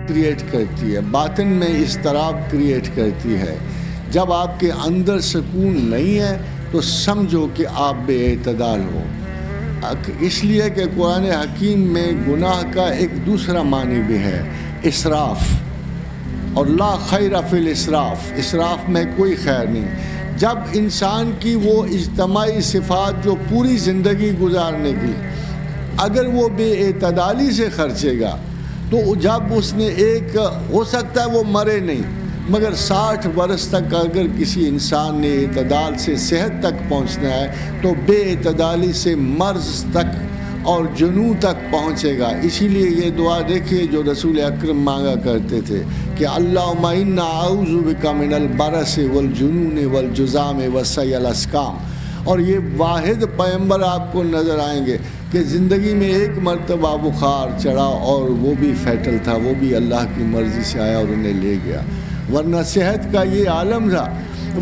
Create کرتی ہے، باطن میں اضطراب کریٹ کرتی ہے۔ جب آپ کے اندر سکون نہیں ہے تو سمجھو کہ آپ بے اعتدال ہو۔ اس لیے کہ قرآن حکیم میں گناہ کا ایک دوسرا معنی بھی ہے، اسراف، اور لا خیر فی الاسراف، اسراف میں کوئی خیر نہیں۔ جب انسان کی وہ اجتماعی صفات جو پوری زندگی گزارنے کی، اگر وہ بے اعتدالی سے خرچے گا تو جب اس نے ایک، ہو سکتا ہے وہ مرے نہیں، مگر 60 برس تک اگر کسی انسان نے اعتدال سے صحت تک پہنچنا ہے تو بے اعتدالی سے مرض تک اور جنون تک پہنچے گا۔ اسی لیے یہ دعا دیکھیے جو رسول اکرم مانگا کرتے تھے کہ اللہم انا اعوذ بک من البرص والجنون والجذام وسیء الاسقام۔ اور یہ واحد پیغمبر آپ کو نظر آئیں گے کہ زندگی میں ایک مرتبہ بخار چڑھا اور وہ بھی فیٹل تھا، وہ بھی اللہ کی مرضی سے آیا اور انہیں لے گیا، ورنہ صحت کا یہ عالم تھا۔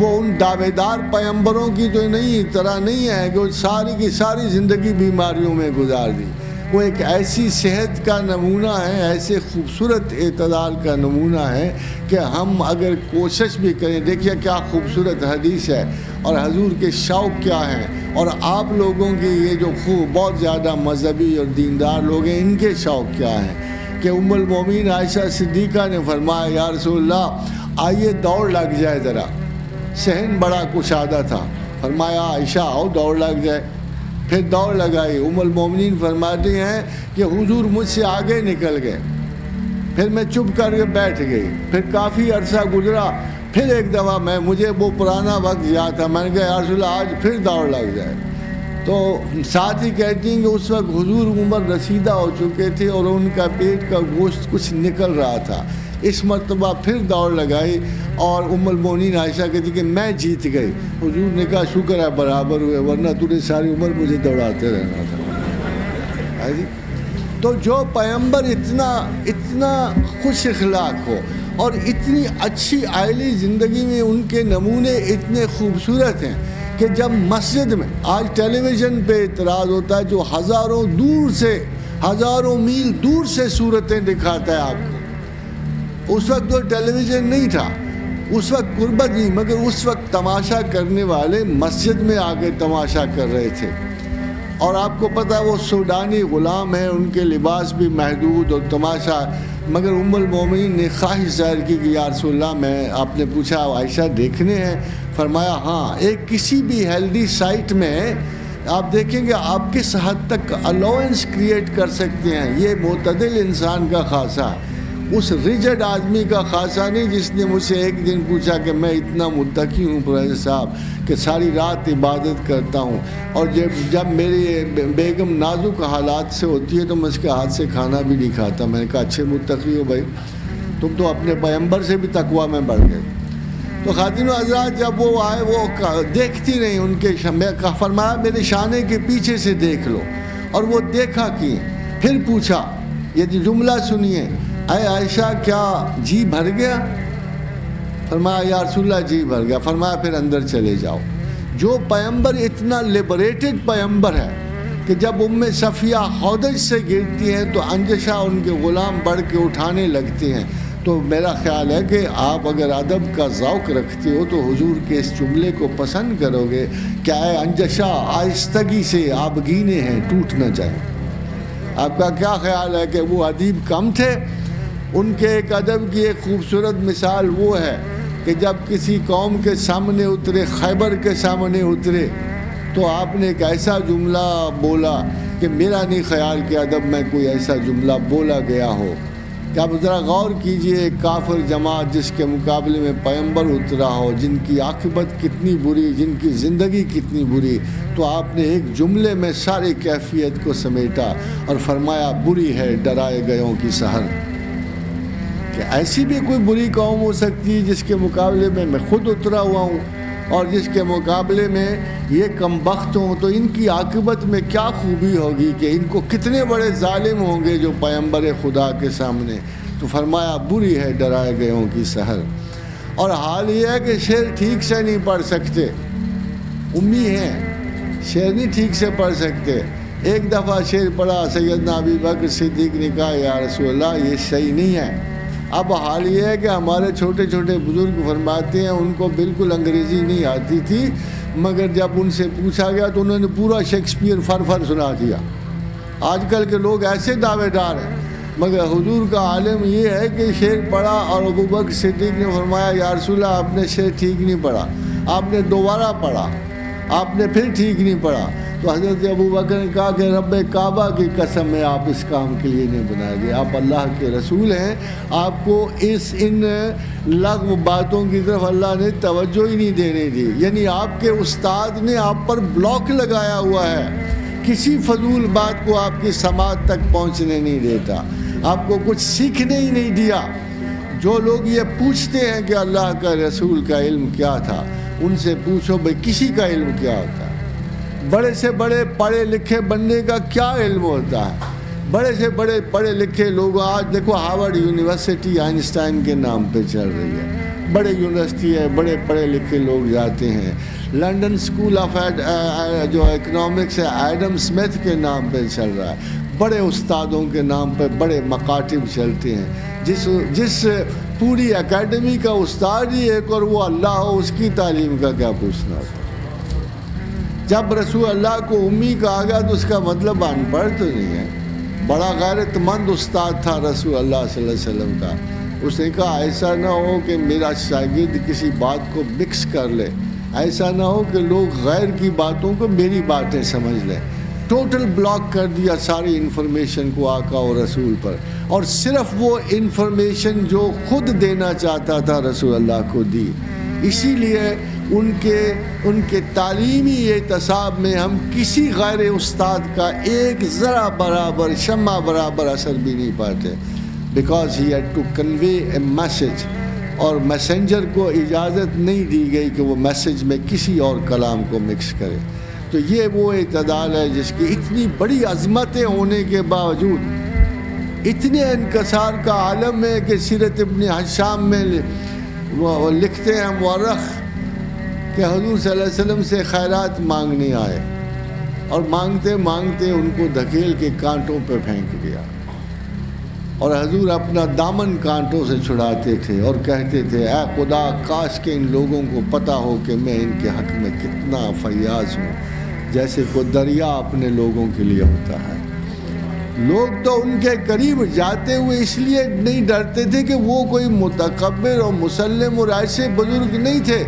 وہ ان دعوے دار پیغمبروں کی تو نہیں طرح نہیں ہے کہ وہ ساری کی ساری زندگی بیماریوں میں گزار دی۔ وہ ایک ایسی صحت کا نمونہ ہے، ایسے خوبصورت اعتدال کا نمونہ ہے کہ ہم اگر کوشش بھی کریں، دیکھیے کیا خوبصورت حدیث ہے اور حضور کے شوق کیا ہیں، اور آپ لوگوں کی یہ جو بہت زیادہ مذہبی اور دیندار لوگ ہیں ان کے شوق کیا ہیں کہ ام المومنین عائشہ صدیقہ نے فرمایا یا رسول اللہ آئیے دوڑ لگ جائے ذرا۔ صحن بڑا کشادہ تھا، فرمایا عائشہ آؤ دوڑ لگ جائے۔ پھر دوڑ لگائی۔ ام المومنین فرماتی ہیں کہ حضور مجھ سے آگے نکل گئے، پھر میں چپ کر کے بیٹھ گئی، پھر کافی عرصہ گزرا، پھر ایک دفعہ مجھے وہ پرانا وقت یاد تھا، میں نے کہا یا رسول اللہ آج پھر دوڑ لگ جائے۔ تو ساتھ ہی کہتی ہیں کہ اس وقت حضور عمر رسیدہ ہو چکے تھے اور ان کا پیٹ کا گوشت کچھ نکل رہا تھا۔ اس مرتبہ پھر دوڑ لگائی اور ام المومنین عائشہ کہتی کہ میں جیت گئی۔ حضور نے کہا شکر ہے برابر ہوئے، ورنہ تو نے ساری عمر مجھے دوڑاتے رہنا تھا۔ تو جو پیغمبر اتنا خوش اخلاق ہو اور اتنی اچھی عائلی زندگی میں ان کے نمونے اتنے خوبصورت ہیں کہ جب مسجد میں آج ٹیلی ویژن پہ اعتراض ہوتا ہے جو ہزاروں میل دور سے صورتیں دکھاتا ہے آپ کو، اس وقت تو ٹیلی ویژن نہیں تھا، اس وقت غربت نہیں، مگر اس وقت تماشا کرنے والے مسجد میں آ کے تماشا کر رہے تھے۔ اور آپ کو پتہ ہے وہ سوڈانی غلام ہیں، ان کے لباس بھی محدود اور تماشا، مگر ام المومنین نے خواہش ظاہر کی کہ یا رسول اللہ آپ نے پوچھا عائشہ دیکھنے ہیں؟ فرمایا ہاں، ایک کسی بھی ہیلدی سائٹ میں آپ دیکھیں گے آپ کس حد تک الاؤنس کریٹ کر سکتے ہیں، یہ معتدل انسان کا خاصہ ہے، اس ریجڈ آدمی کا خاصہ نہیں جس نے مجھ سے ایک دن پوچھا کہ میں اتنا متقی ہوں پروفیسر صاحب کہ ساری رات عبادت کرتا ہوں، اور جب میری بیگم نازک حالات سے ہوتی ہے تو میں اس کے ہاتھ سے کھانا بھی نہیں کھاتا۔ میں نے کہا اچھے متقی ہو بھائی، تم تو اپنے پیغمبر سے بھی تقویٰ میں بڑھ گئے۔ تو خواتین و حضرات جب وہ آئے وہ دیکھتی رہیں ان کے فرمایا میرے شانے کے پیچھے سے دیکھ لو، اور وہ دیکھا کہ پھر پوچھا، یہ جملہ سنیے، اے عائشہ کیا جی بھر گیا؟ فرمایا یا رسول اللہ جی بھر گیا۔ فرمایا پھر اندر چلے جاؤ۔ جو پیغمبر اتنا لبریٹڈ پیغمبر ہے کہ جب ام صفیہ ہودج سے گرتی ہیں تو انجشا ان کے غلام بڑھ کے اٹھانے لگتے ہیں، تو میرا خیال ہے کہ آپ اگر ادب کا ذوق رکھتے ہو تو حضور کے اس جملے کو پسند کرو گے کہ اے انجشا آہستگی سے آپ گینے ہیں ٹوٹ نہ جائیں۔ آپ کا کیا خیال ہے کہ وہ ادیب کم تھے؟ ان کے ایک ادب کی ایک خوبصورت مثال وہ ہے کہ جب کسی قوم کے سامنے اترے، خیبر کے سامنے اترے، تو آپ نے ایک ایسا جملہ بولا کہ میرا نہیں خیال کہ ادب میں کوئی ایسا جملہ بولا گیا ہو کہ آپ ذرا غور کیجئے، ایک کافر جماعت جس کے مقابلے میں پیغمبر اترا ہو، جن کی عاقبت کتنی بری، جن کی زندگی کتنی بری، تو آپ نے ایک جملے میں ساری کیفیت کو سمیٹا اور فرمایا بری ہے ڈرائے گئوں کی سحر۔ کہ ایسی بھی کوئی بری قوم ہو سکتی ہے جس کے مقابلے میں میں خود اترا ہوا ہوں، اور جس کے مقابلے میں یہ کم بخت ہوں، تو ان کی عاقبت میں کیا خوبی ہوگی کہ ان کو کتنے بڑے ظالم ہوں گے جو پیغمبر خدا کے سامنے۔ تو فرمایا بری ہے ڈرائے گئوں کی سحر۔ اور حال یہ ہے کہ شعر ٹھیک سے نہیں پڑھ سکتے، امی ہیں، شعر نہیں ٹھیک سے پڑھ سکتے۔ ایک دفعہ شعر پڑھا، سیدنا ابی بکر صدیق نے کہا یا رسول اللہ یہ صحیح نہیں ہے، اب حال یہ ہے کہ ہمارے چھوٹے چھوٹے بزرگ فرماتے ہیں ان کو بالکل انگریزی نہیں آتی تھی، مگر جب ان سے پوچھا گیا تو انہوں نے پورا شیکسپیئر فر سنا دیا۔ آج کل کے لوگ ایسے دعوے دار ہیں، مگر حضور کا عالم یہ ہے کہ شعر پڑھا اور ابوبکر صدیق نے فرمایا یا رسول اللہ آپ نے شعر ٹھیک نہیں پڑھا، آپ نے دوبارہ پڑھا، آپ نے پھر ٹھیک نہیں پڑھا۔ تو حضرت ابوبکر نے کہا کہ رب کعبہ کی قسم ہے آپ اس کام کے لیے نہیں بنائے گئے، آپ اللہ کے رسول ہیں، آپ کو ان لغو باتوں کی طرف اللہ نے توجہ ہی نہیں دینے دی۔ یعنی آپ کے استاد نے آپ پر بلاک لگایا ہوا ہے، کسی فضول بات کو آپ کی سماعت تک پہنچنے نہیں دیتا، آپ کو کچھ سیکھنے ہی نہیں دیا۔ جو لوگ یہ پوچھتے ہیں کہ اللہ کا رسول کا علم کیا تھا، ان سے پوچھو بھئی کسی کا علم کیا ہوتا ہے؟ بڑے سے بڑے پڑھے لکھے بننے کا کیا علم ہوتا ہے؟ بڑے سے بڑے پڑھے لکھے لوگ آج دیکھو ہارورڈ یونیورسٹی آئنسٹائن کے نام پہ چل رہی ہے، بڑے یونیورسٹی ہے، بڑے پڑھے لکھے لوگ جاتے ہیں۔ لنڈن اسکول آف جو اکنامکس ہے ایڈم اسمتھ کے نام پہ چل رہا ہے، بڑے استادوں کے نام پہ بڑے مکاتب چلتے ہیں۔ جس پوری اکیڈمی کا استاد ہی ایک اور وہ اللہ ہو، اس کی تعلیم کا کیا پوچھنا ہوتا؟ جب رسول اللہ کو امی کہا گیا تو اس کا مطلب ان پڑھ تو نہیں ہے۔ بڑا غیرت مند استاد تھا رسول اللہ صلی اللہ علیہ وسلم کا، اس نے کہا ایسا نہ ہو کہ میرا شاگرد کسی بات کو مکس کر لے، ایسا نہ ہو کہ لوگ غیر کی باتوں کو میری باتیں سمجھ لیں۔ ٹوٹل بلاک کر دیا ساری انفارمیشن کو آقا اور رسول پر، اور صرف وہ انفارمیشن جو خود دینا چاہتا تھا رسول اللہ کو دی۔ اسی لیے ان کے تعلیمی اعتصاب میں ہم کسی غیر استاد کا ایک ذرا برابر شمع برابر اثر بھی نہیں پاتے، because he had to convey a message, اور میسنجر کو اجازت نہیں دی گئی کہ وہ میسج میں کسی اور کلام کو مکس کرے۔ تو یہ وہ اعتدال ہے جس کی اتنی بڑی عظمتیں ہونے کے باوجود اتنے انکسار کا عالم ہے کہ سیرت ابن ہشام میں وہ لکھتے ہیں مورخ کہ حضور صلی اللہ علیہ وسلم سے خیرات مانگنے آئے اور مانگتے مانگتے ان کو دھکیل کے کانٹوں پہ پھینک دیا، اور حضور اپنا دامن کانٹوں سے چھڑاتے تھے اور کہتے تھے اے خدا کاش کہ ان لوگوں کو پتہ ہو کہ میں ان کے حق میں کتنا فیاض ہوں، جیسے کوئی دریا اپنے لوگوں کے لیے ہوتا ہے۔ لوگ تو ان کے قریب جاتے ہوئے اس لیے نہیں ڈرتے تھے کہ وہ کوئی متکبر اور مسلم اور ایسے بزرگ نہیں تھے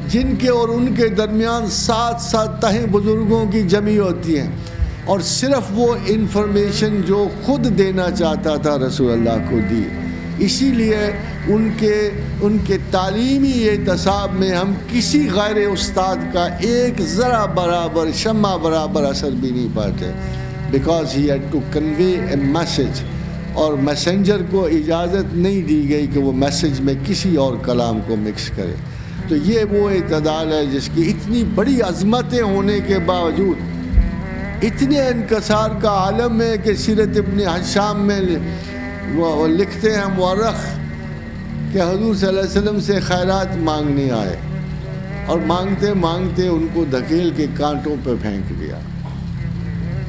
جن کے اور ان کے درمیان 7 تہیں بزرگوں کی جمع ہوتی ہیں، اور صرف وہ انفارمیشن جو خود دینا چاہتا تھا رسول اللہ کو دی۔ اسی لیے ان کے تعلیمی اعتصاب میں ہم کسی غیر استاد کا ایک ذرا برابر شمع برابر اثر بھی نہیں پاتے، because he had to convey a message, اور میسنجر کو اجازت نہیں دی گئی کہ وہ میسج میں کسی اور کلام کو مکس کرے۔ تو یہ وہ اعتدال ہے جس کی اتنی بڑی عظمتیں ہونے کے باوجود اتنے انکسار کا عالم ہے کہ سیرت ابن ہشام میں وہ لکھتے ہیں مورخ کہ حضور صلی اللہ علیہ وسلم سے خیرات مانگنے آئے اور مانگتے مانگتے ان کو دھکیل کے کانٹوں پہ پھینک دیا،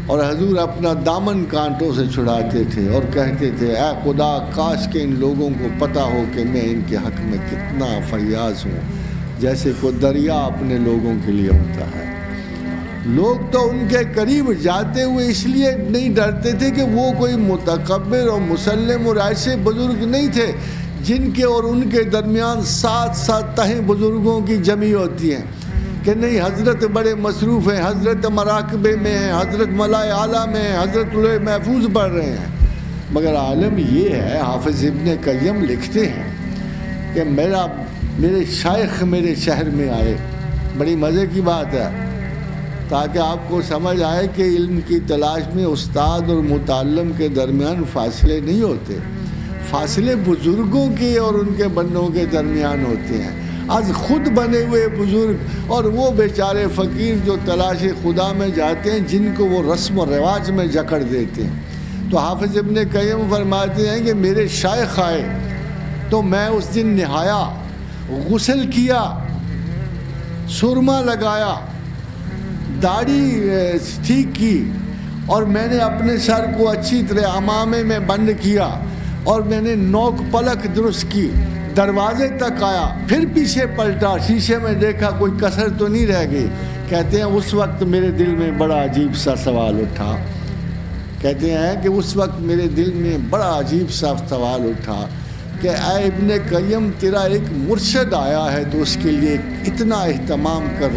اور حضور اپنا دامن کانٹوں سے چھڑاتے تھے اور کہتے تھے اے خدا کاش کہ ان لوگوں کو پتہ ہو کہ میں ان کے حق میں کتنا فیاض ہوں، جیسے کوئی دریا اپنے لوگوں کے لیے ہوتا ہے۔ لوگ تو ان کے قریب جاتے ہوئے اس لیے نہیں ڈرتے تھے کہ وہ کوئی متکبر اور مسلم اور ایسے بزرگ نہیں تھے جن کے اور ان کے درمیان 7 تہیں بزرگوں کی جمع ہوتی ہیں، کہ نہیں حضرت بڑے مصروف ہیں، حضرت مراقبے میں ہیں، حضرت ملائے اعلیٰ میں ہیں، حضرت لوح محفوظ پڑھ رہے ہیں۔ مگر عالم یہ ہے، حافظ ابن قیم لکھتے ہیں کہ میرے شیخ میرے شہر میں آئے، بڑی مزے کی بات ہے، تاکہ آپ کو سمجھ آئے کہ علم کی تلاش میں استاد اور متعلم کے درمیان فاصلے نہیں ہوتے، فاصلے بزرگوں کے اور ان کے بندوں کے درمیان ہوتے ہیں۔ آج خود بنے ہوئے بزرگ اور وہ بیچارے فقیر جو تلاش خدا میں جاتے ہیں، جن کو وہ رسم و رواج میں جکڑ دیتے ہیں۔ تو حافظ ابن قیم فرماتے ہیں کہ میرے شیخ آئے تو میں اس دن نہایا، غسل کیا، سرما لگایا، داڑھی ٹھیک کی، اور میں نے اپنے سر کو اچھی طرح عمامے میں بند کیا، اور میں نے 9 پلک درست کی، دروازے تک آیا، پھر پیچھے پلٹا، شیشے میں دیکھا کوئی کسر تو نہیں رہ گئی۔ کہتے ہیں اس وقت میرے دل میں بڑا عجیب سا سوال اٹھا، کہتے ہیں کہ اس وقت میرے دل میں بڑا عجیب سا سوال اٹھا کہ اے ابن قیم، تیرا ایک مرشد آیا ہے تو اس کے لیے اتنا اہتمام کر